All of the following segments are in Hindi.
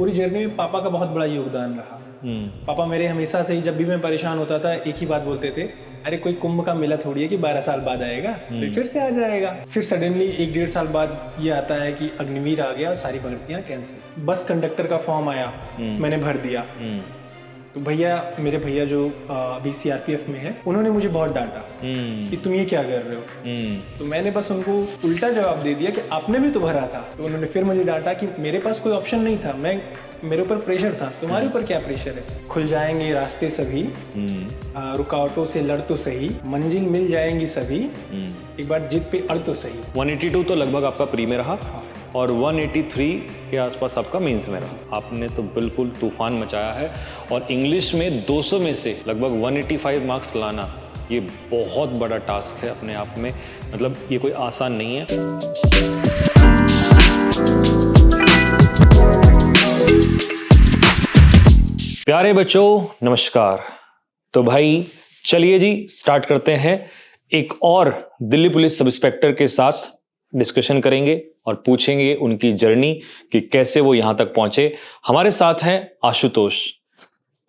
पूरी जर्नी में पापा का बहुत बड़ा योगदान रहा। पापा मेरे हमेशा से ही जब भी मैं परेशान होता था एक ही बात बोलते थे, अरे कोई कुंभ का मेला थोड़ी है कि 12 साल बाद आएगा, फिर से आ जाएगा। फिर सडनली 1-1.5 साल बाद ये आता है कि अग्निवीर आ गया और सारी भर्तियां कैंसिल। बस कंडक्टर का फॉर्म आया, मैंने भर दिया। तो मेरे भैया जो अभी सीआरपीएफ में है, उन्होंने मुझे बहुत डांटा कि तुम ये क्या कर रहे हो। तो मैंने बस उनको उल्टा जवाब दे दिया कि आपने भी तो भरा था। तो उन्होंने फिर मुझे डांटा कि मेरे पास कोई ऑप्शन नहीं था, मेरे ऊपर प्रेशर था, तुम्हारे ऊपर क्या प्रेशर है। खुल जाएंगे रास्ते सभी, रुकावटों से लड़ तो सही, मंजिल मिल जाएंगी सभी, एक बार जिद पे अड़ तो सही। 182 तो लगभग आपका प्री में रहा और 183 के आसपास आपका मेंस में रहा। आपने तो बिल्कुल तूफान मचाया है और इंग्लिश में 200 में से लगभग 185 मार्क्स लाना ये बहुत बड़ा टास्क है अपने आप में, मतलब ये कोई आसान नहीं है। प्यारे बच्चों नमस्कार। तो भाई चलिए जी स्टार्ट करते हैं। एक और दिल्ली पुलिस सब इंस्पेक्टर के साथ डिस्कशन करेंगे और पूछेंगे उनकी जर्नी कि कैसे वो यहां तक पहुंचे। हमारे साथ हैं Ashutosh,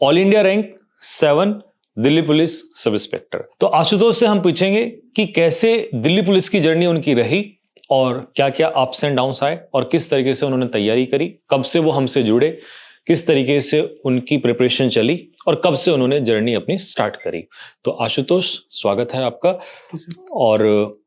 all India rank 7 Delhi police sub inspector. तो आशुतोष से हम पूछेंगे कि कैसे दिल्ली पुलिस की जर्नी उनकी रही और क्या क्या अप्स एंड डाउन्स आए और किस तरीके से उन्होंने तैयारी करी, कब से वो हमसे जुड़े, किस तरीके से उनकी प्रिपरेशन चली और कब से उन्होंने जर्नी अपनी स्टार्ट करी। तो आशुतोष स्वागत है आपका। और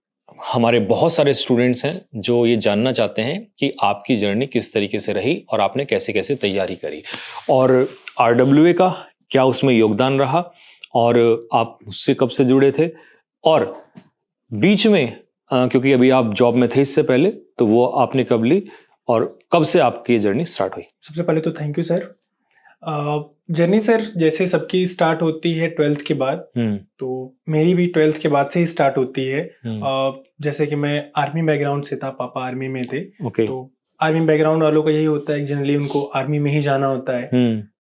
हमारे बहुत सारे स्टूडेंट्स हैं जो ये जानना चाहते हैं कि आपकी जर्नी किस तरीके से रही और आपने कैसे कैसे तैयारी करी और आरडब्ल्यूए का क्या उसमें योगदान रहा और आप उससे कब से जुड़े थे और बीच में क्योंकि अभी आप जॉब में थे इससे पहले, तो वो आपने कब ली और कब से आपकी जर्नी स्टार्ट हुई। सबसे पहले तो thank you sir. Journey sir जैसे सबकी स्टार्ट होती है 12th के बाद, तो मेरी भी 12th के बाद से ही स्टार्ट होती है। जैसे कि मैं आर्मी बैकग्राउंड से था, पापा आर्मी में थे। तो आर्मी बैकग्राउंड वालों का यही होता है, जनरली उनको आर्मी में ही जाना होता है।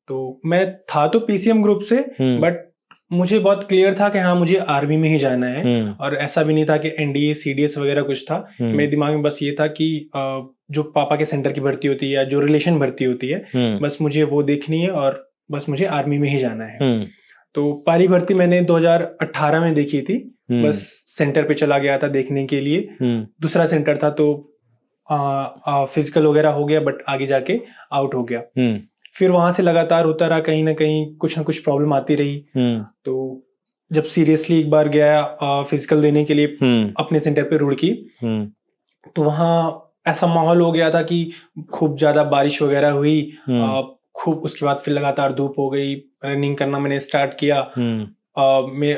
तो मैं था तो पीसीएम ग्रुप से, बट मुझे बहुत क्लियर था कि हाँ मुझे आर्मी में ही जाना है। और ऐसा भी नहीं था कि एनडीए सीडीएस वगैरह कुछ था। मेरे दिमाग में बस ये था कि जो पापा के सेंटर की भर्ती होती है या जो रिलेशन भर्ती होती है, बस मुझे वो देखनी है और बस मुझे आर्मी में ही जाना है। तो पहली भर्ती मैंने 2018 में देखी थी, बस सेंटर पे चला गया था देखने के लिए। दूसरा सेंटर था तो फिजिकल वगैरह हो गया, बट आगे जाके आउट हो गया। फिर वहां से लगातार होता रहा, कहीं ना कहीं कुछ ना कुछ प्रॉब्लम आती रही। तो जब सीरियसली एक बार गया फिजिकल देने के लिए अपने सेंटर पे रुड़की, तो वहाँ ऐसा माहौल हो गया था कि खूब ज्यादा बारिश वगैरह हुई, खूब उसके बाद फिर लगातार धूप हो गई। रनिंग करना मैंने स्टार्ट किया। मैं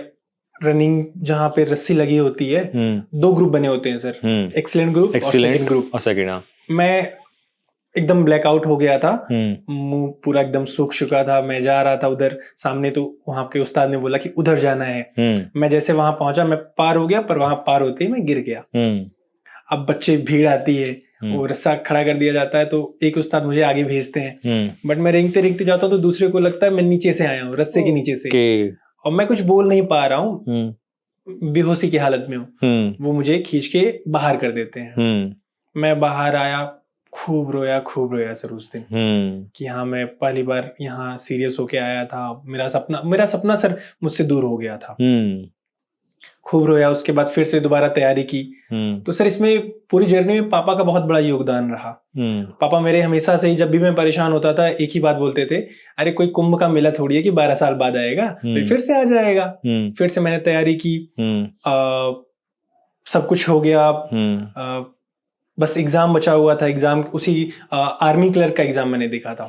रनिंग जहाँ पे रस्सी लगी होती है, 2 ग्रुप बने होते हैं सर, एक्सीलेंट ग्रुप और सेकंड ग्रुप। मैं एकदम ब्लैकआउट हो गया था, मुंह पूरा एकदम सूख चुका था। मैं जा रहा था उधर सामने, तो वहां के उस्ताद ने बोला कि उधर जाना है। मैं जैसे वहां पहुंचा, मैं पार हो गया, पर वहां पार होते ही मैं गिर गया। अब बच्चे भीड़ आती है, वो रस्सा खड़ा कर दिया जाता है, तो एक उस्ताद मुझे आगे भेजते हैं, बट मैं रेंगते रेंगते जाता हूँ तो दूसरे को लगता है मैं नीचे से आया हूँ, रस्से के नीचे से, और मैं कुछ बोल नहीं पा रहा हूँ, बेहोशी की हालत में हूँ। वो मुझे खींच के बाहर कर देते हैं। मैं बाहर आया, खूब रोया सर उस दिन कि हाँ मैं पहली बार यहाँ सीरियस होके आया था। मेरा सपना सर मुझसे दूर हो गया था। खूब रोया। उसके बाद फिर से दोबारा तैयारी की। तो सर इसमें पूरी जर्नी में पापा का बहुत बड़ा योगदान रहा। पापा मेरे हमेशा से ही जब भी मैं परेशान होता था एक ही बात बोलते थे, अरे कोई कुंभ का मेला थोड़ी है कि 12 साल बाद आएगा, फिर से आ जाएगा। फिर से मैंने तैयारी की, सब कुछ हो गया। बस एग्जाम बचा हुआ था। एग्जाम उसी आर्मी क्लर्क का एग्जाम मैंने देखा था।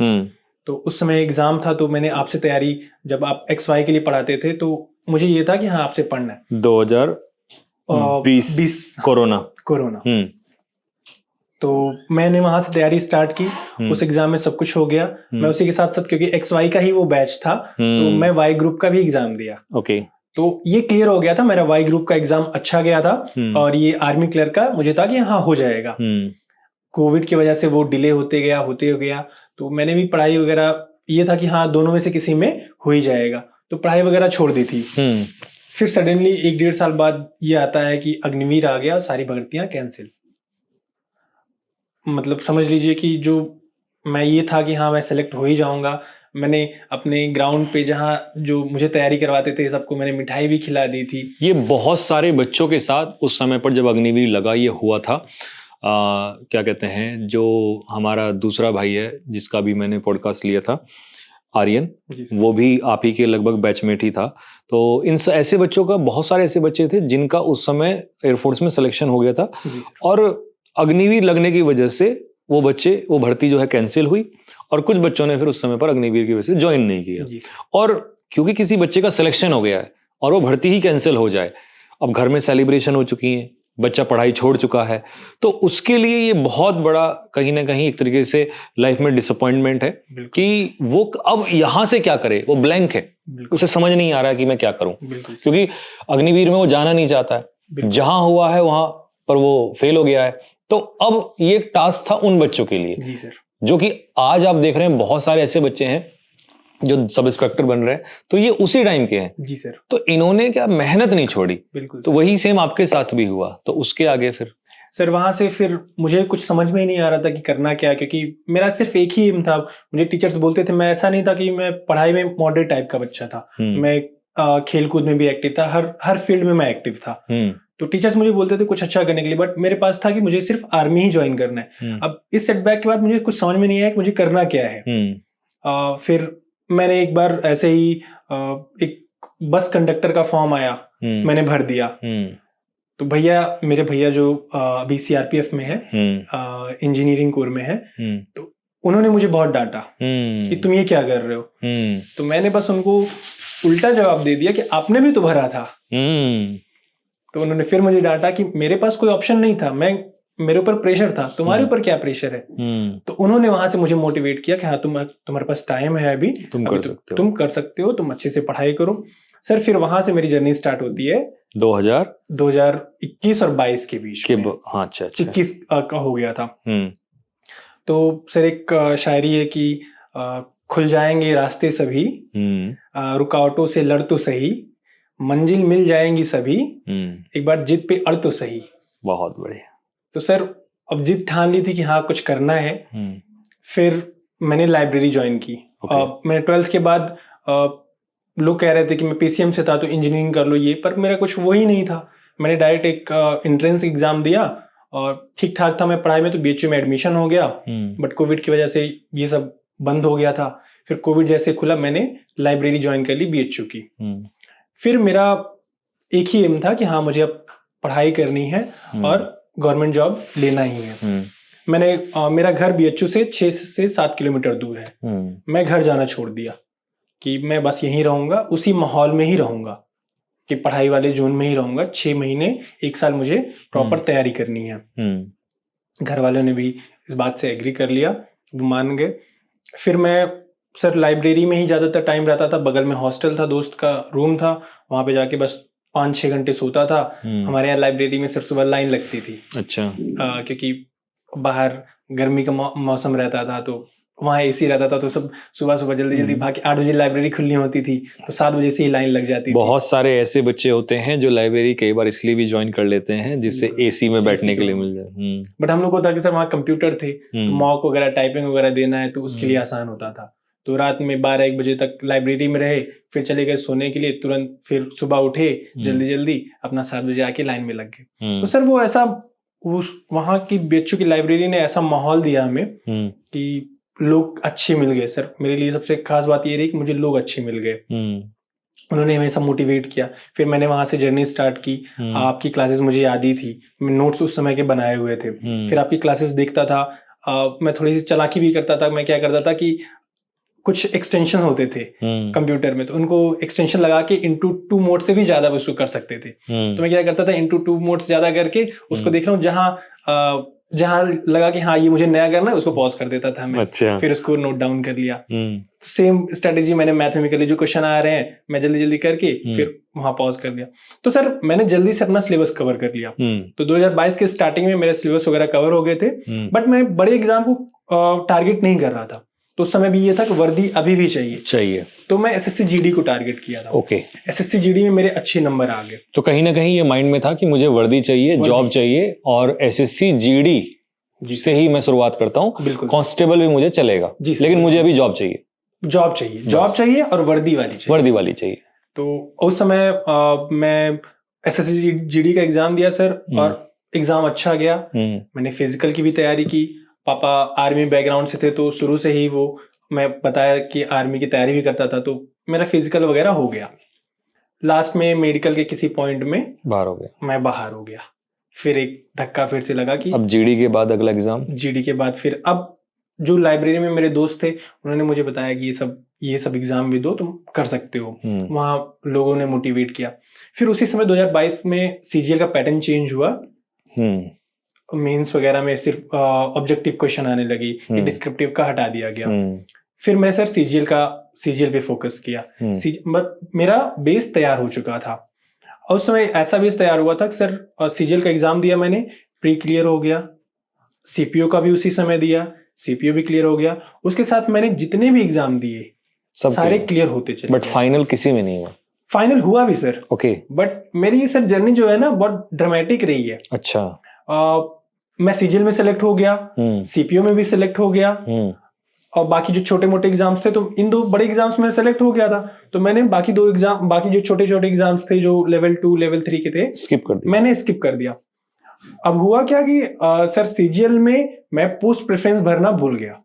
तो उस समय एग्जाम था, तो मैंने आपसे तैयारी, जब आप XY के लिए पढ़ाते थे तो मुझे ये था कि हाँ आपसे पढ़ना है। 2020 कोरोना। तो मैंने वहां से तैयारी स्टार्ट की। उस एग्जाम में सब कुछ हो गया। मैं उसी के साथ साथ, क्योंकि XY का ही वो बैच था, तो मैं Y ग्रुप का भी एग्जाम दिया। तो ये क्लियर हो गया था, मेरा Y ग्रुप का एग्जाम अच्छा गया था। और ये आर्मी क्लर्क का मुझे था कि हाँ हो जाएगा। कोविड की वजह से वो डिले होते गया। तो मैंने भी पढ़ाई वगैरह, ये था कि हाँ दोनों में से किसी में हो ही जाएगा, तो पढ़ाई वगैरह छोड़ दी थी। फिर सडनली 1-1.5 साल बाद ये आता है कि अग्निवीर आ गया और सारी भर्तियां कैंसिल। मतलब समझ लीजिए कि जो मैं ये था कि हाँ मैं सेलेक्ट हो ही जाऊंगा। मैंने अपने ग्राउंड पे जहाँ जो मुझे तैयारी करवाते थे सबको मैंने मिठाई भी खिला दी थी। ये बहुत सारे बच्चों के साथ उस समय पर जब अग्निवीर लगा ये हुआ था। क्या कहते हैं, जो हमारा दूसरा भाई है जिसका भी मैंने पॉडकास्ट लिया था, आर्यन, वो भी आप ही के लगभग बैचमेट ही था। तो इन ऐसे बच्चों का, बहुत सारे ऐसे बच्चे थे जिनका उस समय एयरफोर्स में सिलेक्शन हो गया था और अग्निवीर लगने की वजह से वो भर्ती जो है कैंसिल हुई और कुछ बच्चों ने फिर उस समय पर अग्निवीर की वजह से ज्वाइन नहीं किया। और क्योंकि किसी बच्चे का सिलेक्शन हो गया है और वो भर्ती ही कैंसिल हो जाए, अब घर में सेलिब्रेशन हो चुकी है, बच्चा पढ़ाई छोड़ चुका है, तो उसके लिए ये बहुत बड़ा कहीं ना कहीं एक तरीके से लाइफ में डिसअपॉइंटमेंट है कि वो अब यहाँ से क्या करे, वो ब्लैंक है, उसे समझ नहीं आ रहा है कि मैं क्या करूं, क्योंकि अग्निवीर में वो जाना नहीं चाहता है, जहां हुआ है वहां पर वो फेल हो गया है। तो अब ये टास्क था उन बच्चों के लिए। जी सर। जो कि आज आप देख रहे हैं बहुत सारे ऐसे बच्चे हैं जो सब इंस्पेक्टर बन रहे हैं, तो ये उसी टाइम के हैं। जी सर। तो इन्होंने क्या मेहनत नहीं छोड़ी। बिल्कुल। तो वही सेम आपके साथ भी हुआ। तो उसके आगे फिर सर वहां से फिर मुझे कुछ समझ में ही नहीं आ रहा था कि करना क्या, क्योंकि मेरा सिर्फ एक ही एम था। मुझे टीचर्स बोलते थे, मैं ऐसा नहीं था कि मैं पढ़ाई में मॉडरेट टाइप का बच्चा था, मैं खेलकूद में भी एक्टिव था, हर फील्ड में मैं एक्टिव था। तो टीचर्स मुझे बोलते थे कुछ अच्छा करने के लिए, बट मेरे पास था कि मुझे सिर्फ आर्मी ही ज्वाइन करना है। अब इस सेटबैक के बाद मुझे कुछ समझ में नहीं आया कि मुझे करना क्या है। फिर मैंने एक बार ऐसे ही एक बस कंडक्टर का फॉर्म आया, मैंने भर दिया। तो मेरे भैया जो अभी सीआरपीएफ में है, इंजीनियरिंग कोर में है, तो उन्होंने मुझे बहुत डांटा कि तुम ये क्या कर रहे हो। तो मैंने बस उनको उल्टा जवाब दे दिया कि आपने भी तो भरा था। तो उन्होंने फिर मुझे डांटा कि मेरे पास कोई ऑप्शन नहीं था, मेरे ऊपर प्रेशर था, तुम्हारे ऊपर क्या प्रेशर है। तो उन्होंने वहां से मुझे मोटिवेट किया कि हाँ तुम्हारे पास टाइम है, अभी तुम कर सकते हो, तुम अच्छे से पढ़ाई करो। सर फिर वहां से मेरी जर्नी स्टार्ट होती है 2021 और 22 के बीच में। हाँ, अच्छा 21 का हो गया था। तो सर एक शायरी है कि खुल जाएंगे रास्ते सभी, रुकावटों से लड़ तो सही, मंजिल मिल जाएंगी सभी, एक बार जिद पे अड़ तो सही। बहुत बढ़िया। तो सर अब जिद ठान ली थी कि हाँ कुछ करना है। फिर मैंने लाइब्रेरी ज्वाइन की। मैंने 12th के बाद लोग कह रहे थे कि मैं पीसीएम से था तो इंजीनियरिंग कर लो ये, पर मेरा कुछ वही नहीं था। मैंने डायरेक्ट एक एंट्रेंस एग्जाम दिया और ठीक ठाक था मैं पढ़ाई में, तो बीएचयू में एडमिशन हो गया। बट कोविड की वजह से ये सब बंद हो गया था। फिर कोविड जैसे खुला, मैंने लाइब्रेरी ज्वाइन कर ली बीएचयू की। फिर मेरा एक ही एम था कि हाँ मुझे अब पढ़ाई करनी है और गवर्नमेंट जॉब लेना ही है। मैंने मेरा घर बीएचयू से 6 से 7 किलोमीटर दूर है। मैं घर जाना छोड़ दिया कि मैं बस यहीं रहूंगा, उसी माहौल में ही रहूंगा, कि पढ़ाई वाले जोन में ही रहूंगा। 6 महीने 1 साल मुझे प्रॉपर तैयारी करनी है। घर वालों ने भी इस बात से एग्री कर लिया, वो मान गए। फिर मैं सर लाइब्रेरी में ही ज़्यादातर टाइम रहता था। बगल में हॉस्टल था, दोस्त का रूम था, वहाँ पे जाके बस 5-6 घंटे सोता था। हमारे यहाँ लाइब्रेरी में सिर्फ सुबह लाइन लगती थी। अच्छा। क्योंकि बाहर गर्मी का मौसम रहता था, तो वहाँ एसी रहता था, तो सब सुबह जल्दी भाग के 8 बजे लाइब्रेरी खुलनी होती थी, तो 7 बजे से ही लाइन लग जाती थी। बहुत सारे ऐसे बच्चे होते हैं जो लाइब्रेरी कई बार इसलिए भी ज्वाइन कर लेते हैं जिससे एसी में बैठने के लिए मिल जाए। बट हम लोग को था कि सर वहाँ कंप्यूटर थे, तो मॉक वगैरह टाइपिंग वगैरह देना है, तो उसके लिए आसान होता था। तो रात में 12-1 बजे तक लाइब्रेरी में रहे, फिर चले गए सोने के लिए तुरंत, फिर सुबह उठे जल्दी अपना 7 बजे आके लाइन में लग गए। तो सर वो ऐसा, उस वहाँ की बीएचयू की लाइब्रेरी ने ऐसा माहौल दिया हमें कि लोग अच्छे मिल गए। सर मेरे लिए सबसे खास बात ये रही कि मुझे लोग अच्छे मिल गए। उन्होंने हमेशा मोटिवेट किया। फिर मैंने वहां से जर्नी स्टार्ट की। आपकी क्लासेस मुझे याद ही थी, मैं नोट्स उस समय के बनाए हुए थे। फिर आपकी क्लासेस देखता था। मैं थोड़ी सी चालाकी भी करता था। मैं क्या करता था कि कुछ एक्सटेंशन होते थे कंप्यूटर में, तो उनको एक्सटेंशन लगा के इंटू 2 मोड से भी ज्यादा उसको कर सकते थे। तो मैं क्या करता था, इंटू 2 मोड ज्यादा करके उसको देख रहा हूँ, जहां लगा कि हाँ ये मुझे नया करना है, उसको पॉज कर देता था मैं। अच्छा। फिर उसको नोट डाउन कर लिया। सेम स्ट्रेटेजी मैंने मैथ में कर ली, जो क्वेश्चन आ रहे हैं मैं जल्दी करके फिर वहां पॉज कर लिया। तो सर मैंने जल्दी से अपना सिलेबस कवर कर लिया। तो 2022 के स्टार्टिंग में मेरे सिलेबस वगैरह कवर हो गए थे। बट मैं बड़े एग्जाम को टारगेट नहीं कर रहा था। तो उस समय भी ये था कि वर्दी अभी भी चाहिए। तो मैं एसएससी जीडी को टारगेट किया था। ओके। एसएससी जीडी में मेरे अच्छे नंबर आ गए। तो कहीं ना कहीं ये माइंड में था कि मुझे वर्दी चाहिए, जॉब चाहिए, और एसएससी जीडी से ही मैं शुरुआत करता हूँ, बिल्कुल कांस्टेबल भी मुझे चलेगा, जी सर, लेकिन मुझे अभी जॉब चाहिए, जॉब चाहिए और वर्दी वाली चाहिए। तो उस समय मैं एसएससी जीडी का एग्जाम दिया सर, और एग्जाम अच्छा गया। मैंने फिजिकल की भी तैयारी की। पापा आर्मी बैकग्राउंड से थे, तो शुरू से ही वो, मैं बताया कि आर्मी की तैयारी भी करता था, तो मेरा फिजिकल वगैरह हो गया। लास्ट में मेडिकल के किसी पॉइंट में मैं बाहर हो गया। फिर एक धक्का फिर से लगा कि अब जीडी के बाद अगला एग्जाम, जीडी के बाद फिर अब जो लाइब्रेरी में मेरे दोस्त थे, उन्होंने मुझे बताया कि ये सब एग्जाम भी दो, तुम कर सकते हो। वहाँ लोगों ने मोटिवेट किया। फिर उसी समय 2022 में सीजीएल का पैटर्न चेंज हुआ। मेंस वगैरह में सिर्फ ऑब्जेक्टिव क्वेश्चन आने लगी, डिस्क्रिप्टिव का हटा दिया गया। फिर मैं सर सीजीएल पे फोकस किया। मेरा बेस तैयार हो चुका था। उस समय ऐसा बेस तैयार हुआ था कि सर सीजीएल का एग्जाम दिया मैंने, प्री क्लियर हो गया। सीपीओ का भी उसी समय दिया, सीपीओ भी क्लियर हो गया। उसके साथ मैंने जितने भी एग्जाम दिए सब सारे क्लियर होते चले। बट फाइनल किसी में नहीं हुआ? फाइनल हुआ भी सर। ओके। बट मेरी सर जर्नी जो है ना बहुत ड्रामेटिक रही है। अच्छा। मैं सीजीएल में सेलेक्ट हो गया, सीपीओ में भी सेलेक्ट हो गया, और बाकी जो छोटे मोटे एग्जाम्स थे, तो इन 2 बड़े एग्जाम्स में सेलेक्ट हो गया था। तो मैंने बाकी जो छोटे छोटे एग्जाम्स थे, जो लेवल 2 लेवल 3 के थे, मैंने स्किप कर दिया। अब हुआ क्या कि सर सीजीएल में मैं पोस्ट प्रेफरेंस भरना भूल गया।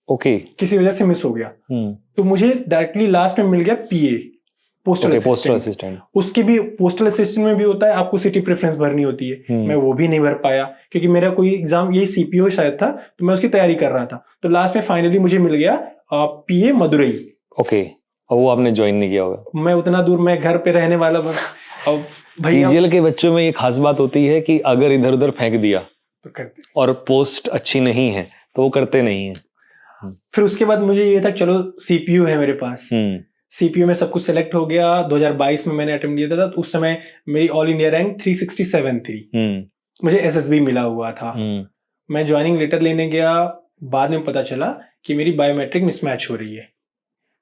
ओके। किसी वजह से मिस हो गया। तो मुझे डायरेक्टली लास्ट में मिल गया पीए, पोस्टल असिस्टेंट। उसके भी पोस्टल असिस्टेंट में भी होता है, आपको सिटी प्रेफरेंस भरनी होती है। मैं वो भी नहीं भर पाया, क्योंकि मेरा कोई एग्जाम ये सीपीओ शायद था, तो मैं उसकी तैयारी कर रहा था। तो लास्ट में फाइनली मुझे मिल गया पीए मदुरई। ओके। और वो आपने ज्वाइन नहीं किया होगा? मैं उतना दूर, मैं घर पे रहने वाला। और सीजीएल के बच्चों में ये खास बात होती है कि अगर इधर उधर फेंक दिया तो करते, और पोस्ट अच्छी नहीं है तो वो करते नहीं है। फिर उसके बाद मुझे ये था चलो सीपीयू है मेरे पास। सीपीयू में सब कुछ सेलेक्ट हो गया। 2022 में मैंने अटेम्प्ट दिया था, तो उस समय मेरी ऑल इंडिया रैंक 367 थी। मुझे एसएसबी मिला हुआ था। मैं ज्वाइनिंग लेटर लेने गया, बाद में पता चला कि मेरी बायोमेट्रिक मिसमैच हो रही है।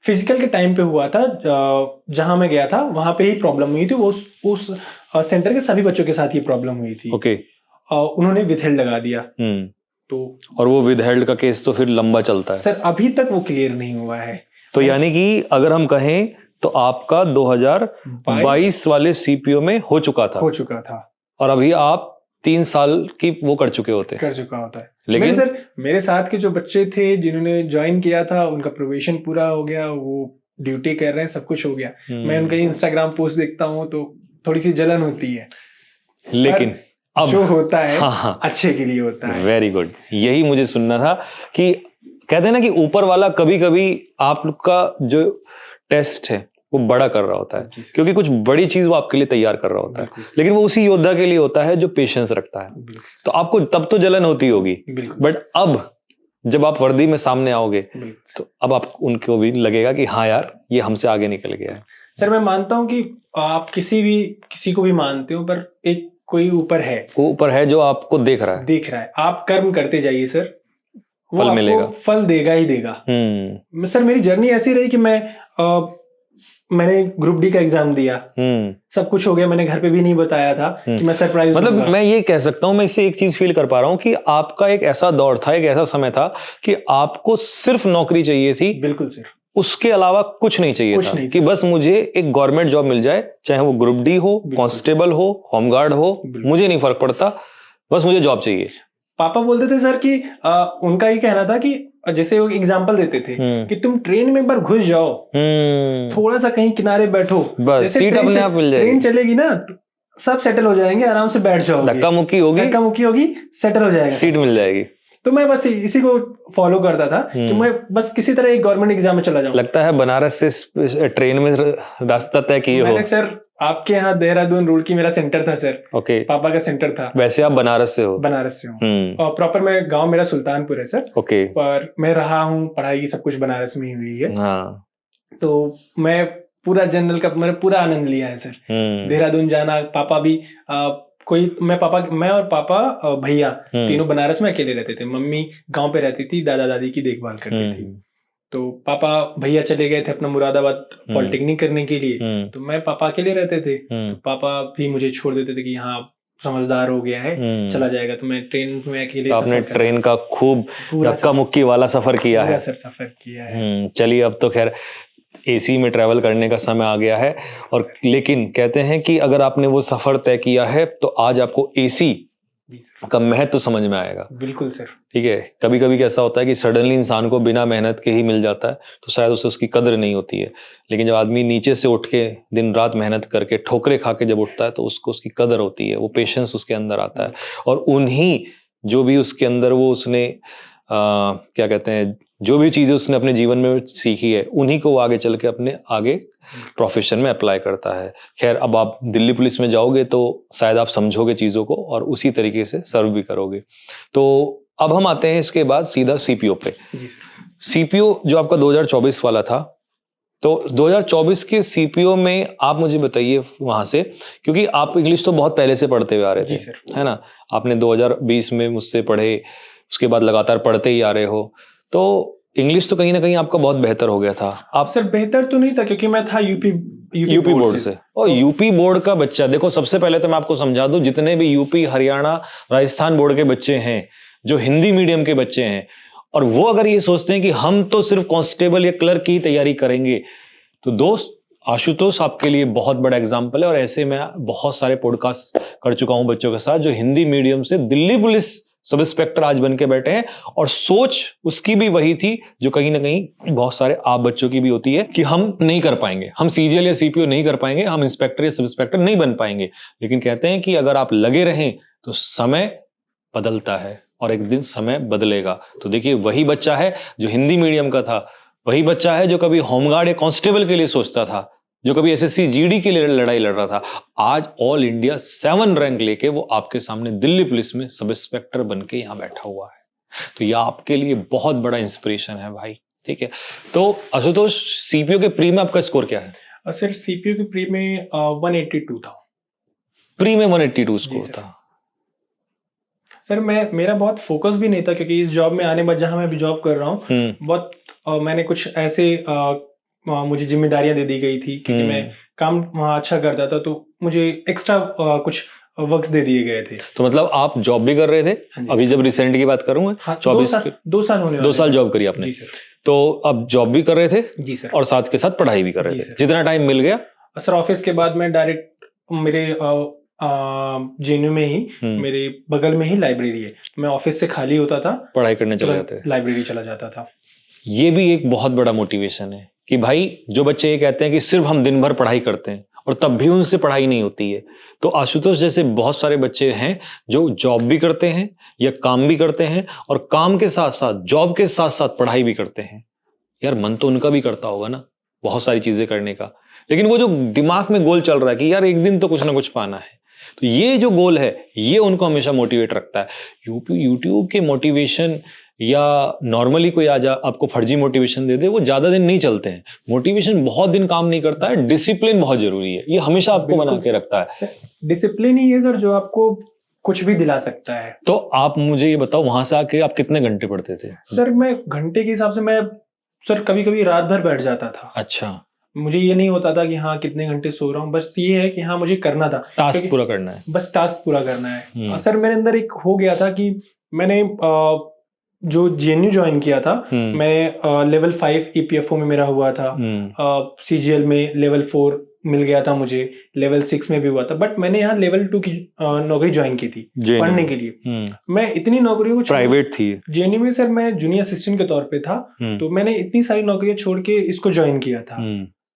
फिजिकल के टाइम पे हुआ था, जहां मैं गया था वहां पे ही प्रॉब्लम हुई थी। उस सेंटर के सभी बच्चों के साथ ये प्रॉब्लम हुई थी। ओके। उन्होंने विथहेल्ड लगा दिया। तो और वो विथहेल्ड का केस तो फिर लंबा चलता है सर, अभी तक वो क्लियर नहीं हुआ है। तो यानी कि अगर हम कहें तो आपका 2022 वाले सीपीओ में हो चुका था और अभी आप 3 साल की वो कर चुका होता है। लेकिन सर मेरे साथ के जो बच्चे थे जिन्होंने ज्वाइन किया था, उनका प्रोबेशन पूरा हो गया, वो ड्यूटी कर रहे हैं, सब कुछ हो गया। मैं उनका इंस्टाग्राम पोस्ट देखता हूँ तो थोड़ी सी जलन होती है, लेकिन अब जो होता है हाँ, अच्छे के लिए होता है। Very good. यही मुझे सुनना था कि कहते हैं ना कि ऊपर वाला कभी कभी आपका जो टेस्ट है वो बड़ा कर रहा होता है, क्योंकि कुछ बड़ी चीज वो आपके लिए तैयार कर रहा होता है, लेकिन वो उसी योद्धा के लिए होता है जो पेशेंस रखता है। तो आपको तब तो जलन होती होगी, बट अब जब आप वर्दी में सामने आओगे तो अब आप उनको भी लगेगा कि हाँ यार ये हमसे आगे निकल गया है। सर मैं मानता हूँ कि आप किसी को भी मानते हो, पर एक कोई ऊपर है जो आपको देख रहा है। आप कर्म करते जाइए सर, वो फल मिलेगा, फल देगा ही देगा। सर मेरी जर्नी ऐसी रही कि मैंने ग्रुप डी का एग्जाम दिया, सब कुछ हो गया। मैंने घर पे भी नहीं बताया था कि मैं सरप्राइज, मतलब मैं ये कह सकता हूँ, मैं इससे एक चीज फील कर पा रहा हूँ कि आपका एक ऐसा दौर था, एक ऐसा समय था कि आपको सिर्फ नौकरी चाहिए थी। बिल्कुल सर, उसके अलावा कुछ नहीं चाहिए था कि बस मुझे एक गवर्नमेंट जॉब मिल जाए, चाहे वो ग्रुप डी हो, कांस्टेबल हो, होमगार्ड हो, मुझे नहीं फर्क पड़ता, बस मुझे जॉब चाहिए। पापा बोलते थे सर कि उनका ये कहना था कि जैसे वो एग्जांपल देते थे कि तुम ट्रेन में एक बार घुस जाओ, थोड़ा सा कहीं किनारे बैठो, बस सीट अपने आप मिल जाएगी। ट्रेन चलेगी ना तो सब सेटल हो जाएंगे, आराम से बैठ जाओगे, धक्का मुक्की होगी, सेटल हो जाएगा, सीट मिल जाएगी। तो मैं बस इसी को फॉलो करता था कि मैं बस किसी तरह एक गवर्नमेंट एग्जाम में चला जाऊं। लगता है बनारस से ट्रेन में रास्ता तय किए हो। मैंने सर आपके यहाँ देहरादून रुड़की मेरा सेंटर था सर। ओके। पापा का सेंटर था। वैसे आप बनारस से हो? बनारस से हूँ, और प्रॉपर मैं गांव मेरा सुल्तानपुर है सर। ओके। पर मैं रहा हूँ, पढ़ाई की सब कुछ बनारस में ही हुई है। हाँ। तो मैं पूरा जनरल का मैंने पूरा आनंद लिया है सर। देहरादून जाना, पापा भी मैं और पापा भैया तीनों बनारस में अकेले रहते थे। मम्मी गांव पे रहती थी, दादा दादी की देखभाल करती थी। तो पापा भैया चले गए थे अपना मुरादाबाद पॉलिटेक्निक करने के लिए, तो मैं पापा अकेले रहते थे। तो पापा भी मुझे छोड़ देते थे कि हाँ समझदार हो गया है, चला जाएगा। तो मैं ट्रेन में अकेले तो आपने ट्रेन का खूब धक्का मुक्की वाला सफर किया है। सर सफर किया है। चलिए, अब तो खैर एसी में ट्रैवल करने का समय आ गया है। और लेकिन कहते हैं कि अगर आपने वो सफर तय किया है तो आज आपको एसी का महत्व समझ में आएगा। बिल्कुल सर। ठीक है, कभी कभी कैसा होता है कि सडनली इंसान को बिना मेहनत के ही मिल जाता है तो शायद उसे उसकी कदर नहीं होती है, लेकिन जब आदमी नीचे से उठ के दिन रात मेहनत करके ठोकरे खा के जब उठता है तो उसको उसकी कदर होती है, वो पेशेंस उसके अंदर आता है। और उन्हीं जो भी उसके अंदर वो उसने क्या कहते हैं, जो भी चीज़ें उसने अपने जीवन में सीखी है उन्हीं को वो आगे चल के अपने आगे प्रोफेशन में अप्लाई करता है। खैर, अब आप दिल्ली पुलिस में जाओगे तो शायद आप समझोगे चीज़ों को और उसी तरीके से सर्व भी करोगे। तो अब हम आते हैं इसके बाद सीधा सीपीओ पे। सीपीओ जो आपका 2024 वाला था, तो 2024 के सीपीओ में आप मुझे बताइए वहां से, क्योंकि आप इंग्लिश तो बहुत पहले से पढ़ते हुए आ रहे थे, है ना? आपने 2020 में मुझसे पढ़े, उसके बाद लगातार पढ़ते ही आ रहे हो, तो इंग्लिश तो कहीं ना कहीं आपका बहुत बेहतर हो गया था। आप सर बेहतर तो नहीं था क्योंकि मैं था यूपी बोर्ड से। और यूपी बोर्ड का बच्चा, देखो सबसे पहले तो मैं आपको समझा दूं, जितने भी यूपी, हरियाणा, राजस्थान बोर्ड के बच्चे हैं, जो हिंदी मीडियम के बच्चे हैं, और वो अगर ये सोचते हैं कि हम तो सिर्फ कांस्टेबल या क्लर्क की तैयारी करेंगे, तो दोस्त आशुतोष आपके लिए बहुत बड़ा एग्जाम्पल है। और ऐसे मैं बहुत सारे पॉडकास्ट कर चुका हूं बच्चों के साथ जो हिंदी मीडियम से दिल्ली पुलिस सब इंस्पेक्टर आज बन के बैठे हैं, और सोच उसकी भी वही थी जो कहीं ना कहीं बहुत सारे आप बच्चों की भी होती है कि हम नहीं कर पाएंगे, हम सीजीएल या सीपीओ नहीं कर पाएंगे, हम इंस्पेक्टर या सब इंस्पेक्टर नहीं बन पाएंगे। लेकिन कहते हैं कि अगर आप लगे रहें तो समय बदलता है और एक दिन समय बदलेगा। तो देखिए, वही बच्चा है जो हिंदी मीडियम का था, वही बच्चा है जो कभी होमगार्ड या कांस्टेबल के लिए सोचता था, जो कभी एसएससी जीडी के लिए लड़ाई लड़ रहा था, आज ऑल इंडिया 7 रैंक लेके वो आपके सामने दिल्ली पुलिस में सब इंस्पेक्टर बन के यहाँ बैठा हुआ है। तो यह आपके लिए बहुत बड़ा इंस्पिरेशन है भाई। ठीक है, तो आशुतोष, सीपीओ के प्री में आपका स्कोर क्या है? सर सीपीओ के प्री में 182 था। प्री में 182 स्कोर था। सर मेरा बहुत फोकस भी नहीं था क्योंकि इस जॉब में आने बाद जहां मैं अभी जॉब कर रहा हूँ, बहुत मैंने कुछ ऐसे मुझे जिम्मेदारियां दे दी गई थी क्योंकि मैं काम वहाँ अच्छा करता था, तो मुझे एक्स्ट्रा कुछ वर्क्स दे दिए गए थे। तो मतलब आप जॉब भी कर रहे थे? अभी जब रिसेंट की बात करूं मैं, 2 साल जॉब करी आपने। जी सर। तो अब जॉब भी कर रहे थे? जी सर। और साथ के साथ पढ़ाई भी कर रहे थे, जितना टाइम मिल गया? सर ऑफिस के बाद मैं डायरेक्ट मेरे जेएनयू में ही मेरे बगल में ही लाइब्रेरी है, मैं ऑफिस से खाली होता था, पढ़ाई करने चला जाते थे, लाइब्रेरी चला जाता था। ये भी एक बहुत बड़ा मोटिवेशन है कि भाई, जो बच्चे ये कहते हैं कि सिर्फ हम दिन भर पढ़ाई करते हैं और तब भी उनसे पढ़ाई नहीं होती है, तो आशुतोष जैसे बहुत सारे बच्चे हैं जो जॉब भी करते हैं या काम भी करते हैं, और काम के साथ साथ, जॉब के साथ साथ पढ़ाई भी करते हैं। यार, मन तो उनका भी करता होगा ना बहुत सारी चीजें करने का, लेकिन वो जो दिमाग में गोल चल रहा है कि यार एक दिन तो कुछ ना कुछ पाना है, तो ये जो गोल है ये उनको हमेशा मोटिवेट रखता है। यूट्यूब के मोटिवेशन या नॉर्मली कोई आज आपको फर्जी मोटिवेशन दे दे, वो ज्यादा दिन नहीं चलते हैं। मोटिवेशन बहुत दिन काम नहीं करता है, डिसिप्लिन बहुत जरूरी है, ये हमेशा आपको बना के रखता है। डिसिप्लिन ही है सर जो आपको कुछ भी दिला सकता है। तो आप मुझे ये बताओ, वहां से आके आप कितने घंटे पढ़ते थे? सर मैं घंटे के हिसाब से मैं सर कभी कभी रात भर बैठ जाता था। अच्छा। मुझे ये नहीं होता था कि हाँ कितने घंटे सो रहा हूँ, बस ये है कि हाँ मुझे करना था, टास्क पूरा करना है, बस टास्क पूरा करना है। सर मेरे अंदर एक हो गया था कि मैंने जो जेएनयू ज्वाइन किया था, मैं लेवल 5 ईपीएफओ में मेरा हुआ था, सीजीएल में लेवल 4 मिल गया था मुझे, लेवल 6 में भी हुआ था, बट मैंने यहाँ लेवल 2 की नौकरी ज्वाइन की थी पढ़ने के लिए। मैं इतनी नौकरियों को प्राइवेट थी जेएनयू में सर, मैं जूनियर असिस्टेंट के तौर पे था, तो मैंने इतनी सारी नौकरियां छोड़ के इसको ज्वाइन किया था।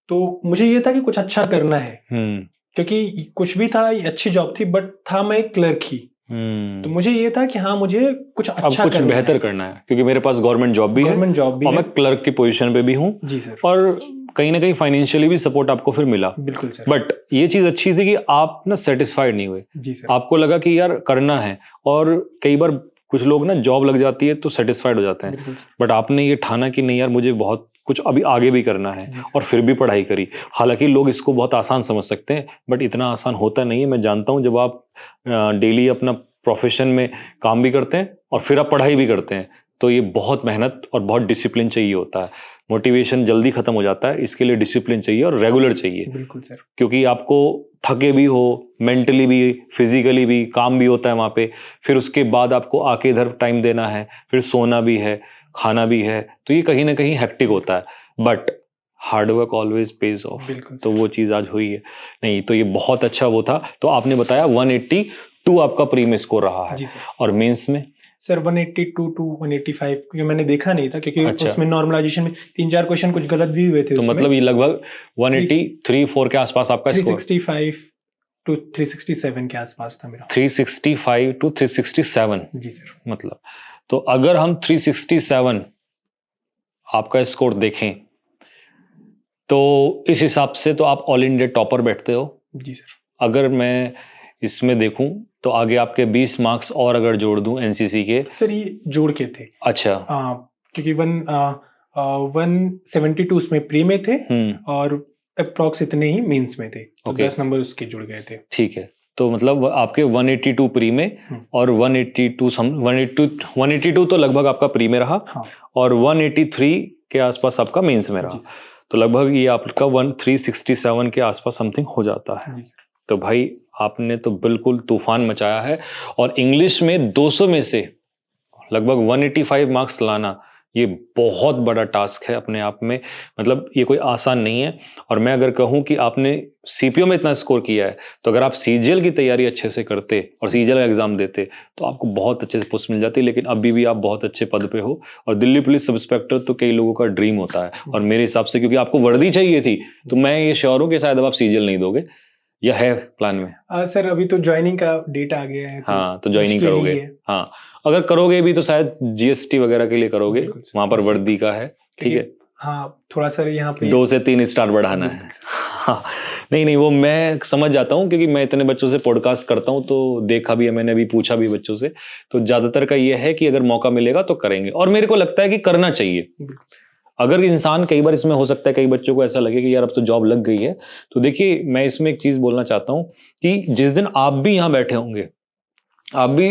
तो मुझे ये था कि कुछ अच्छा करना है, क्योंकि कुछ भी था, अच्छी जॉब थी, बट था मैं एक क्लर्क ही, तो मुझे ये था कि हाँ मुझे कुछ अच्छा कुछ बेहतर करना है, क्योंकि मेरे पास गवर्नमेंट जॉब भी है और मैं क्लर्क की पोजीशन पे भी हूँ। जी सर। और कहीं ना कहीं फाइनेंशियली भी सपोर्ट आपको फिर मिला। बिल्कुल सर। बट ये चीज अच्छी थी कि आप ना सेटिस्फाइड नहीं हुए। जी सर। आपको लगा कि यार करना है, और कई बार कुछ लोग ना जॉब लग जाती है तो सेटिस्फाइड हो जाते हैं, बट आपने ये ठाना कि नहीं यार मुझे बहुत कुछ अभी आगे भी करना है, और फिर भी पढ़ाई करी। हालांकि लोग इसको बहुत आसान समझ सकते हैं, बट इतना आसान होता नहीं है। मैं जानता हूं, जब आप डेली अपना प्रोफेशन में काम भी करते हैं और फिर आप पढ़ाई भी करते हैं, तो ये बहुत मेहनत और बहुत डिसिप्लिन चाहिए होता है। मोटिवेशन जल्दी खत्म हो जाता है, इसके लिए डिसिप्लिन चाहिए और रेगुलर चाहिए। बिल्कुल सर। क्योंकि आपको थके भी हो, मेंटली भी, फिजिकली भी, काम भी होता है वहाँ पे, फिर उसके बाद आपको आके इधर टाइम देना है, फिर सोना भी है, खाना भी है, तो ये कहीं ना कहीं हेक्टिक होता है। But hard work always page of, तो वो चीज़ आज हुई है। नहीं तो ये बहुत अच्छा वो था। तो आपने बताया 182 आपका प्री में स्कोर रहा है, और मेंस में सर 182 टू 185, क्योंकि मैंने देखा नहीं था, क्योंकि उसमें नॉर्मलाइजेशन में 3-4 क्वेश्चन कुछ गलत भी हुए थे। तो मतलब ये लगभग 183-4 के आसपास आपका स्कोर, 365 टू 367 के आसपास था मेरा। 365 टू 367, जी सर। मतलब तो अगर हम 367 आपका स्कोर देखें तो इस हिसाब से तो आप ऑल इंडिया टॉपर बैठते हो। जी सर। अगर मैं इसमें देखूं तो आगे आपके 20 मार्क्स और अगर जोड़ दूं एनसीसी के। सर ये जोड़ के थे। अच्छा। क्योंकि 172 उसमें प्री में थे और अप्रॉक्स इतने ही मेंस में थे, तो 10 नंबर उसके जुड़ गए थे। ठीक है, तो मतलब आपके 182 प्री में और 182 तो लगभग आपका प्री में रहा। हाँ। और 183 के आसपास आपका मेंस में रहा, तो लगभग ये आपका 367 के आसपास समथिंग हो जाता है। तो भाई आपने तो बिल्कुल तूफान मचाया है। और इंग्लिश में 200 में से लगभग 185 मार्क्स लाना ये बहुत बड़ा टास्क है अपने आप में, मतलब ये कोई आसान नहीं है। और मैं अगर कहूं कि आपने सीपीओ में इतना स्कोर किया है, तो अगर आप सीजीएल की तैयारी अच्छे से करते और सीजीएल का एग्जाम देते तो आपको बहुत अच्छे से पोस्ट मिल जाती। लेकिन अभी भी आप बहुत अच्छे पद पे हो, और दिल्ली पुलिस सब इंस्पेक्टर तो कई लोगों का ड्रीम होता है। और मेरे हिसाब से क्योंकि आपको वर्दी चाहिए थी, तो मैं ये श्योर हूं कि शायद अब आप सीजीएल नहीं दोगे, या है प्लान में? सर अभी तो ज्वाइनिंग का डेट आ गया है, हाँ, तो ज्वाइनिंग करोगे। हाँ, अगर करोगे भी तो शायद जीएसटी वगैरह के लिए करोगे, वहां पर वर्दी का है। ठीक है, हाँ थोड़ा सा यहाँ पे 2 से 3 स्टार बढ़ाना है। हाँ, नहीं वो मैं समझ जाता हूँ, क्योंकि मैं इतने बच्चों से पॉडकास्ट करता हूँ तो देखा भी है मैंने, अभी पूछा भी बच्चों से, तो ज्यादातर का ये है कि अगर मौका मिलेगा तो करेंगे। और मेरे को लगता है कि करना चाहिए। अगर इंसान, कई बार इसमें हो सकता है कई बच्चों को ऐसा लगे कि यार अब तो जॉब लग गई है, तो देखिए मैं इसमें एक चीज बोलना चाहता हूं कि जिस दिन आप भी यहां बैठे होंगे, आप भी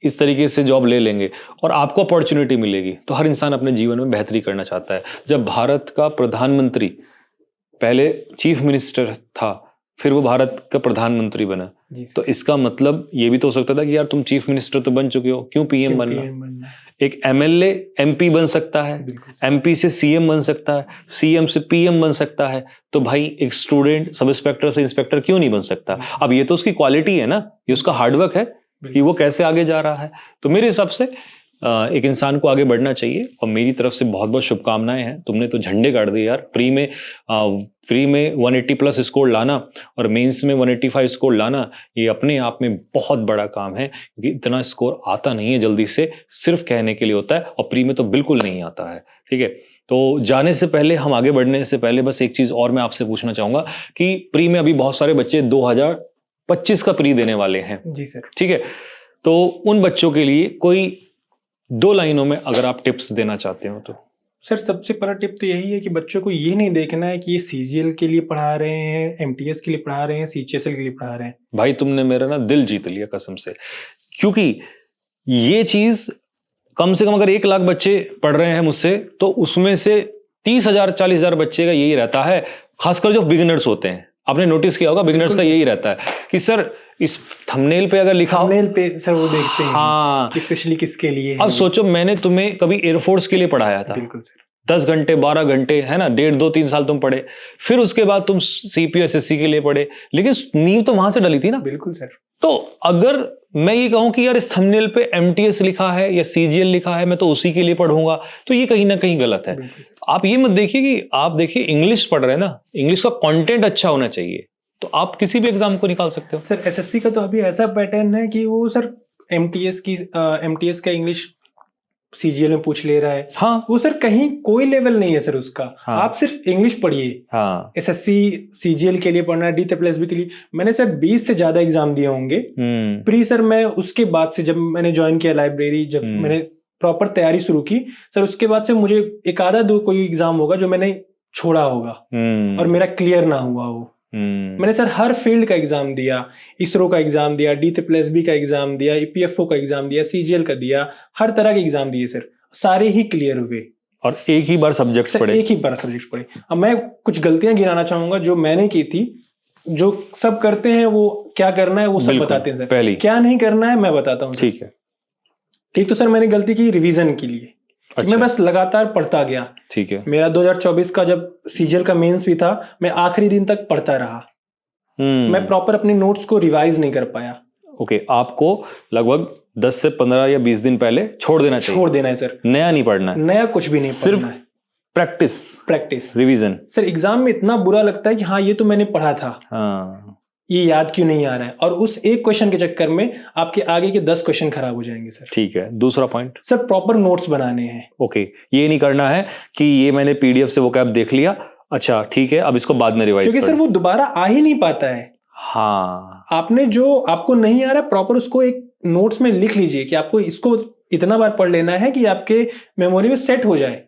इस तरीके से जॉब ले लेंगे और आपको अपॉर्चुनिटी मिलेगी, तो हर इंसान अपने जीवन में बेहतरी करना चाहता है। जब भारत का प्रधानमंत्री, पहले चीफ मिनिस्टर था, फिर वो भारत का प्रधानमंत्री बना, तो इसका मतलब ये भी तो हो सकता था कि यार तुम चीफ मिनिस्टर तो बन चुके हो, क्यों पीएम बनना? एक एमएलए एमपी बन सकता है, एमपी से सीएम बन सकता है, सीएम से पीएम बन सकता है, तो भाई एक स्टूडेंट सब इंस्पेक्टर से इंस्पेक्टर क्यों नहीं बन सकता? अब ये तो उसकी क्वालिटी है ना, ये उसका हार्डवर्क है कि वो कैसे आगे जा रहा है। तो मेरे हिसाब से एक इंसान को आगे बढ़ना चाहिए, और मेरी तरफ से बहुत बहुत शुभकामनाएं हैं। तुमने तो झंडे गाड़ दिए यार, प्री में 180 प्लस स्कोर लाना और मेंस में 185 स्कोर लाना, ये अपने आप में बहुत बड़ा काम है, क्योंकि इतना स्कोर आता नहीं है जल्दी से, सिर्फ कहने के लिए होता है, और प्री में तो बिल्कुल नहीं आता है। ठीक है, तो जाने से पहले, हम आगे बढ़ने से पहले बस एक चीज और मैं आपसे पूछना चाहूंगा कि प्री में अभी बहुत सारे बच्चे 2025 का प्री देने वाले हैं। जी सर। ठीक है, तो उन बच्चों के लिए कोई 2 लाइनों में अगर आप टिप्स देना चाहते हो तो? सर सबसे पहला टिप तो यही है कि बच्चों को ये नहीं देखना है कि ये सीजीएल के लिए पढ़ा रहे हैं, एमटीएस के लिए पढ़ा रहे हैं, सीएचएसएल के लिए पढ़ा रहे हैं। भाई तुमने मेरा ना दिल जीत लिया कसम से, क्योंकि ये चीज कम से कम अगर 1 लाख बच्चे पढ़ रहे हैं मुझसे, तो उसमें से 30,000 40,000 बच्चे का यही रहता है, खासकर जो बिगिनर्स होते हैं। आपने नोटिस किया होगा, बिगिनर्स का यही रहता है कि सर इस थंबनेल पे अगर लिखा, थंबनेल पे सर वो देखते हैं। हाँ, स्पेशली किसके लिए। अब सोचो, मैंने तुम्हें कभी एयरफोर्स के लिए पढ़ाया था। बिल्कुल सर। 10 घंटे 12 घंटे, है ना, 1.5 2 3 साल तुम पढ़े, फिर उसके बाद तुम सीपीओ एसएससी के लिए पढ़े, लेकिन नींव तो वहां से डली थी ना। बिल्कुल सर। तो अगर मैं ये कहूं कि यार इस थंबनेल पे एमटीएस लिखा है या सीजीएल लिखा है, मैं तो उसी के लिए पढ़ूंगा, तो ये कहीं ना कहीं गलत है। आप ये मत देखिए कि आप देखिए इंग्लिश पढ़ रहे हैं ना, इंग्लिश का कंटेंट अच्छा होना चाहिए, तो आप किसी भी एग्जाम को निकाल सकते हो। सर एसएससी का तो अभी ऐसा पैटर्न है कि वो सर एमटीएस का इंग्लिश सीजीएल में पूछ ले रहा है। हाँ, वो सर कहीं कोई लेवल नहीं है सर उसका। हाँ, आप सिर्फ इंग्लिश पढ़िए। हाँ, एसएससी सीजीएल के लिए पढ़ना, DSSB के लिए मैंने सर 20 से ज्यादा एग्जाम दिए होंगे प्री। सर मैं उसके बाद से जब मैंने ज्वाइन किया लाइब्रेरी, जब मैंने प्रॉपर तैयारी शुरू की सर, उसके बाद से मुझे 1 आधा 2 कोई एग्जाम होगा जो मैंने छोड़ा होगा और मेरा क्लियर ना हुआ हो। मैंने सर हर फील्ड का एग्जाम दिया, इसरो का एग्जाम दिया, DSSB का एग्जाम दिया, EPFO का एग्जाम दिया, सीजीएल का दिया, हर तरह के एग्जाम दिए सर। सारे ही क्लियर हुए और एक ही बार सब्जेक्ट्स पढ़े? एक ही बार सब्जेक्ट पढ़े। अब मैं कुछ गलतियां गिनाना चाहूंगा जो मैंने की थी। जो सब करते हैं वो क्या करना है वो सब बताते हैं सर, पहले क्या नहीं करना है मैं बताता हूँ। ठीक है। एक तो सर मैंने गलती की रिवीजन के लिए। अच्छा। मैं बस लगातार पढ़ता गया। ठीक है। मेरा 2024 का जब सीजीएल का मेंस भी था, मैं आखिरी दिन तक पढ़ता रहा। मैं प्रॉपर अपने नोट्स को रिवाइज नहीं कर पाया। ओके, आपको लगभग 10 से 15 या 20 दिन पहले छोड़ देना है सर। नया नहीं पढ़ना है, नया कुछ भी नहीं सिर्फ पढ़ना है, प्रैक्टिस रिवीजन। सर एग्जाम में इतना बुरा लगता है कि हाँ ये तो मैंने पढ़ा था, हाँ ये याद क्यों नहीं आ रहा है, और उस एक क्वेश्चन के चक्कर में आपके आगे के 10 क्वेश्चन खराब हो जाएंगे सर। ठीक है। दूसरा पॉइंट सर, प्रॉपर नोट्स बनाने हैं। ओके, ये नहीं करना है कि ये मैंने पीडीएफ से वोकैब देख लिया, अच्छा ठीक है अब इसको बाद में रिवाइज, क्योंकि सर वो दोबारा आ ही नहीं पाता है। हाँ, आपने जो आपको नहीं आ रहा है प्रॉपर उसको एक नोट्स में लिख लीजिए कि आपको इसको इतना बार पढ़ लेना है कि आपके मेमोरी में सेट हो जाए।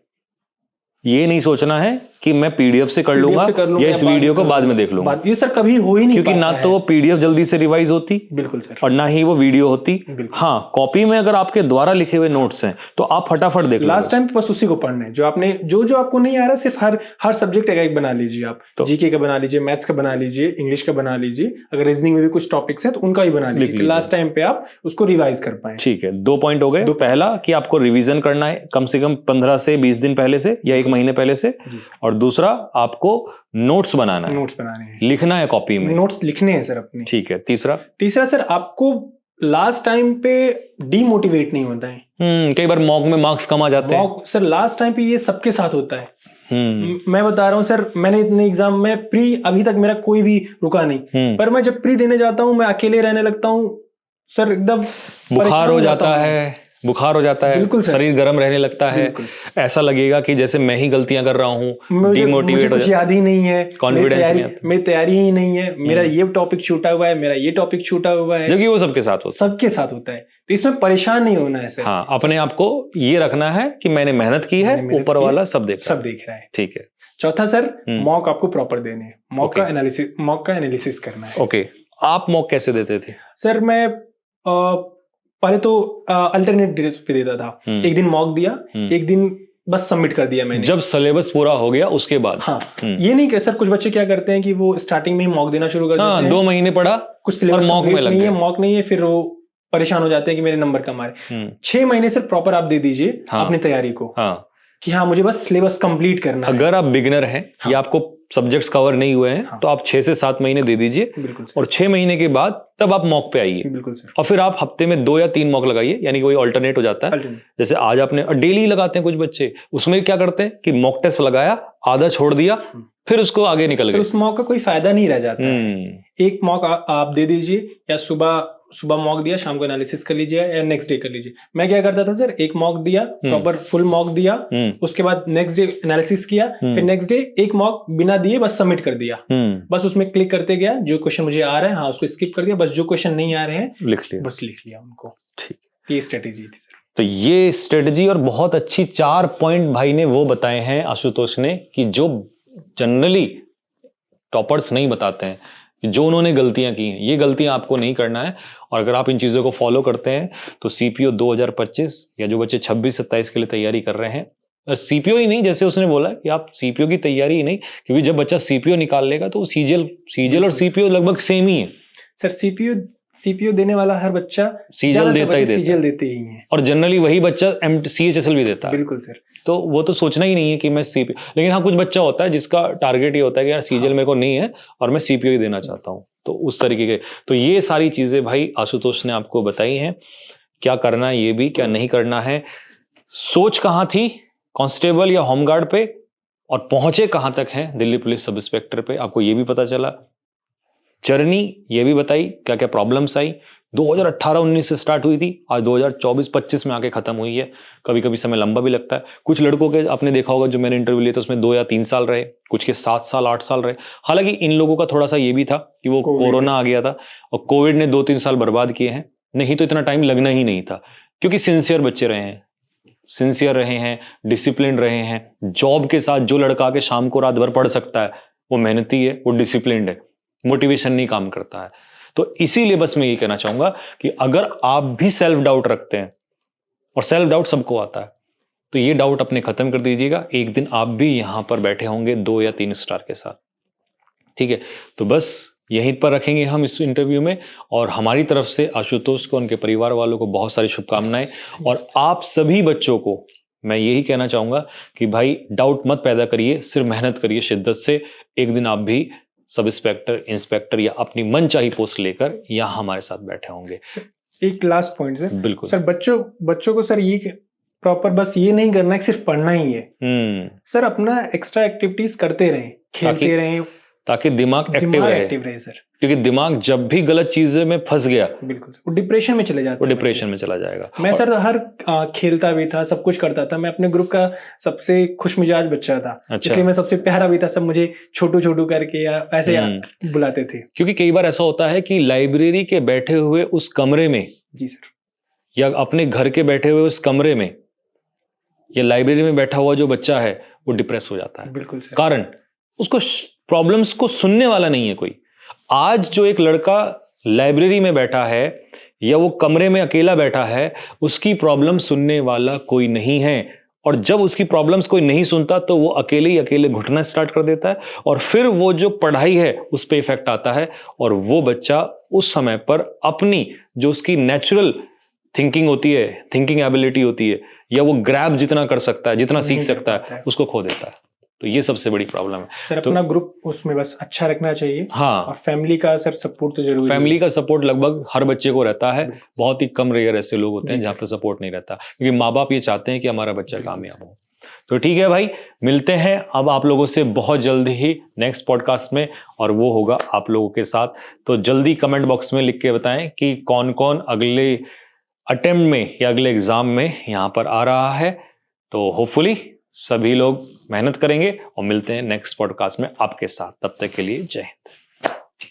ये नहीं सोचना है कि मैं पीडीएफ से कर लूंगा या इस वीडियो को बाद में देख लूंगा। ये सर कभी हो ही नहीं, क्योंकि ना तो वो पीडीएफ जल्दी से रिवाइज होती, बिल्कुल सर, और ना ही वो वीडियो होती। हाँ, कॉपी में अगर आपके द्वारा लिखे हुए नोट्स हैं तो आप फटाफट देख लो। लास्ट टाइम बस उसी को पढ़ना है जो आपने जो आपको नहीं आ रहा, सिर्फ हर सब्जेक्ट एक बना लीजिए आप। तो जीके का बना लीजिए, मैथ्स का बना लीजिए, इंग्लिश का बना लीजिए, अगर रीजनिंग में भी कुछ टॉपिक्स हैं तो उनका ही बना लीजिए, लास्ट टाइम पे आप उसको रिवाइज कर पाए। ठीक है, 2 पॉइंट हो गए। पहला कि आपको रिवीजन करना है कम से कम 15 से 20 दिन पहले से या 1 महीने पहले से, और दूसरा आपको नोट्स बनाना है, नोट्स बनाने हैं, लिखना है कॉपी में, नोट्स लिखने हैं सर अपने। ठीक है। तीसरा सर आपको लास्ट टाइम पे डीमोटिवेट नहीं होता है। कई बार मॉक में मार्क्स कम आ जाते हैं सर, लास्ट टाइम पे ये सबके साथ होता है। मैं बता रहा हूँ सर, मैंने इतने एग्जाम में प्री अभी तक मेरा कोई भी रुका नहीं, पर मैं जब प्री देने जाता हूँ मैं अकेले रहने लगता हूँ सर, एकदम बुखार हो जाता है, शरीर गर्म रहने लगता है, ऐसा लगेगा कि जैसे मैं ही गलतियां कर रहा हूँ, डिमोटिवेट हो जाता है, याद ही नहीं है, कॉन्फिडेंस नहीं आता, मेरी तैयारी ही नहीं है, मेरा ये टॉपिक छूटा हुआ है, मेरा ये टॉपिक छूटा हुआ है, जो कि वो सबके साथ होता है। तो इसमें परेशान नहीं होना है सर। हाँ, अपने आप को ये रखना है कि मैंने मेहनत की है, ऊपर वाला सब देख रहा है। ठीक है। चौथा सर, मॉक आपको प्रॉपर देने हैं, मॉक का एनालिसिस करना है। ओके, आप मॉक कैसे देते थे? सर मैं पहले तो अल्टरनेट डेज पे देता था। एक दिन मॉक दिया, एक दिन बस सबमिट कर दिया मैंने। जब सिलेबस पूरा हो गया उसके बाद? हाँ, ये नहीं कि सर कुछ बच्चे क्या करते हैं कि वो स्टार्टिंग में ही मॉक देना शुरू कर देते हैं। 2 महीने पढ़ा, कुछ सिलेबस मॉक नहीं है, फिर वो परेशान हो जाते हैं कि मेरे नंबर कम आ रहे। 6 महीने से प्रॉपर आप दे दीजिए अपनी तैयारी को, कि हाँ मुझे बस सिलेबस कंप्लीट करना है। अगर आप बिगिनर हैं या आपको सब्जेक्ट्स कवर नहीं हुए हैं तो आप 6 से 7 महीने दे दीजिए, और 6 महीने के बाद तब आप मॉक पे आइए। बिल्कुल सर। और फिर आप हफ्ते में 2 या 3 मॉक लगाइए, यानी कि वही ऑल्टरनेट हो जाता है। जैसे आज आपने डेली लगाते हैं कुछ बच्चे, उसमें क्या करते हैं कि मॉक टेस्ट लगाया, आधा छोड़ दिया, फिर उसको आगे निकल गए। उस मॉक का कोई फायदा नहीं रह जाता है। एक मॉक आप दे दीजिए, या सुबह मॉक दिया, शाम को एनालिसिस कर लीजिए या नेक्स्ट डे कर लीजिए। मैं क्या करता था सर, एक मॉक दिया, प्रॉपर फुल मॉक दिया, उसके बाद नेक्स्ट डे एनालिसिस किया, फिर नेक्स्ट डे एक मॉक बिना दिए बस सबमिट कर दिया। बस उसमें क्लिक करते गया, जो क्वेश्चन मुझे आ रहे हैं हाँ उसको स्किप कर दिया, बस जो क्वेश्चन नहीं आ रहे हैं लिख लिया उनको। ठीक, ये स्ट्रेटेजी थी सर। तो ये स्ट्रेटेजी और बहुत अच्छी 4 पॉइंट भाई ने वो बताए हैं आशुतोष ने, कि जो जनरली टॉपर्स नहीं बताते हैं, जो उन्होंने गलतियां की हैं, ये गलतियां आपको नहीं करना है। और अगर आप इन चीज़ों को फॉलो करते हैं तो सीपीओ 2025 या जो बच्चे 26-27 के लिए तैयारी कर रहे हैं, सीपीओ ही नहीं, जैसे उसने बोला कि आप सीपीओ की तैयारी ही नहीं, क्योंकि जब बच्चा सीपीओ निकाल लेगा तो सीजीएल और सीपीओ लगभग सेम ही है सर। सीपीओ देने वाला हर बच्चा सीजीएल देते ही है, और जनरली वही बच्चा सीएचएसएल भी देता है। बिल्कुल सर। तो वो तो सोचना ही नहीं है कि मैं सीपीओ, लेकिन हाँ कुछ बच्चा होता है जिसका टारगेट ये होता है कि यार सीजीएल मेरे को नहीं है और मैं सीपीओ ही देना चाहता हूँ, तो उस तरीके के। तो ये सारी चीजें भाई आशुतोष ने आपको बताई हैं, क्या करना है ये भी, क्या नहीं करना है। सोच कहाँ थी कांस्टेबल या होमगार्ड पे, और पहुंचे कहाँ तक हैं दिल्ली पुलिस सब इंस्पेक्टर पे, आपको ये भी पता चला। जर्नी ये भी बताई, क्या क्या प्रॉब्लम्स आई। 2018-19 से स्टार्ट हुई थी, आज 2024-25 में आके खत्म हुई है। कभी कभी समय लंबा भी लगता है। कुछ लड़कों के आपने देखा होगा जो मैंने इंटरव्यू लिए थे उसमें 2 या 3 साल रहे, कुछ के 7 साल 8 साल रहे। हालांकि इन लोगों का थोड़ा सा ये भी था कि वो कोरोना आ गया था और कोविड ने 2-3 साल बर्बाद किए हैं, नहीं तो इतना टाइम लगना ही नहीं था, क्योंकि सिंसियर बच्चे रहे हैं, डिसिप्लिन रहे हैं। जॉब के साथ जो लड़का आके शाम को रात भर पढ़ सकता है वो मेहनती है, वो डिसिप्लिन्ड है, मोटिवेशन नहीं काम करता है। तो इसीलिए बस मैं ये कहना चाहूंगा कि अगर आप भी सेल्फ डाउट रखते हैं, और सेल्फ डाउट सबको आता है, तो ये डाउट अपने खत्म कर दीजिएगा। एक दिन आप भी यहाँ पर बैठे होंगे 2 या 3 स्टार के साथ, ठीक है। तो बस यहीं पर रखेंगे हम इस इंटरव्यू में, और हमारी तरफ से आशुतोष को, उनके परिवार वालों को बहुत सारी शुभकामनाएं। और आप सभी बच्चों को मैं यही कहना चाहूंगा कि भाई डाउट मत पैदा करिए, सिर्फ मेहनत करिए शिद्दत से। एक दिन आप भी सब इंस्पेक्टर, इंस्पेक्टर या अपनी मनचाही पोस्ट लेकर यहाँ हमारे साथ बैठे होंगे। एक लास्ट पॉइंट सर। बिल्कुल सर, बच्चों को सर ये प्रॉपर बस ये नहीं करना है कि सिर्फ पढ़ना ही है। सर अपना एक्स्ट्रा एक्टिविटीज करते रहें, खेलते रहें, ताकि दिमाग एक्टिव रहे सर। क्योंकि दिमाग जब भी गलत चीजें में फंस गया, बिल्कुल वो डिप्रेशन में चले जाता है, वो डिप्रेशन में चला जाएगा। मैं सर हर खेलता भी था, सब कुछ करता था, मैं अपने ग्रुप का सबसे खुशमिजाज बच्चा था। अच्छा। इसलिए मैं सबसे प्यारा भी था, सब मुझे छोटू छोटू करके या ऐसे बुलाते थे। क्योंकि कई बार ऐसा होता है कि लाइब्रेरी के बैठे हुए उस कमरे में, जी सर, या अपने घर के बैठे हुए उस कमरे में, या लाइब्रेरी में बैठा हुआ जो बच्चा है वो डिप्रेस हो जाता है। बिल्कुल सर। कारण उसको प्रॉब्लम्स को सुनने वाला नहीं है कोई। आज जो एक लड़का लाइब्रेरी में बैठा है या वो कमरे में अकेला बैठा है, उसकी प्रॉब्लम सुनने वाला कोई नहीं है। और जब उसकी प्रॉब्लम्स कोई नहीं सुनता तो वो अकेले ही अकेले घुटना स्टार्ट कर देता है, और फिर वो जो पढ़ाई है उस पर इफेक्ट आता है, और वो बच्चा उस समय पर अपनी जो उसकी नेचुरल थिंकिंग होती है, थिंकिंग एबिलिटी होती है, या वो ग्रैब जितना कर सकता है, जितना सीख सकता है, उसको खो देता है। तो ये सबसे बड़ी प्रॉब्लम है सर। अपना ग्रुप उसमें बस अच्छा रखना चाहिए। हाँ, और फैमिली का सर सपोर्ट तो जरूरी है। फैमिली का सपोर्ट लगभग हर बच्चे को रहता है, बहुत ही कम रेयर ऐसे लोग होते हैं जहाँ पर सपोर्ट नहीं रहता, क्योंकि माँ बाप ये चाहते हैं कि हमारा बच्चा कामयाब हो। तो ठीक है भाई, मिलते हैं अब आप लोगों से बहुत जल्दी ही नेक्स्ट पॉडकास्ट में, और वो होगा आप लोगों के साथ। तो जल्दी कमेंट बॉक्स में लिख के बताएं कि कौन कौन अगले अटेम्प्ट में या अगले एग्जाम में यहाँ पर आ रहा है। तो होपफुली सभी लोग मेहनत करेंगे, और मिलते हैं नेक्स्ट पॉडकास्ट में आपके साथ। तब तक के लिए जय हिंद।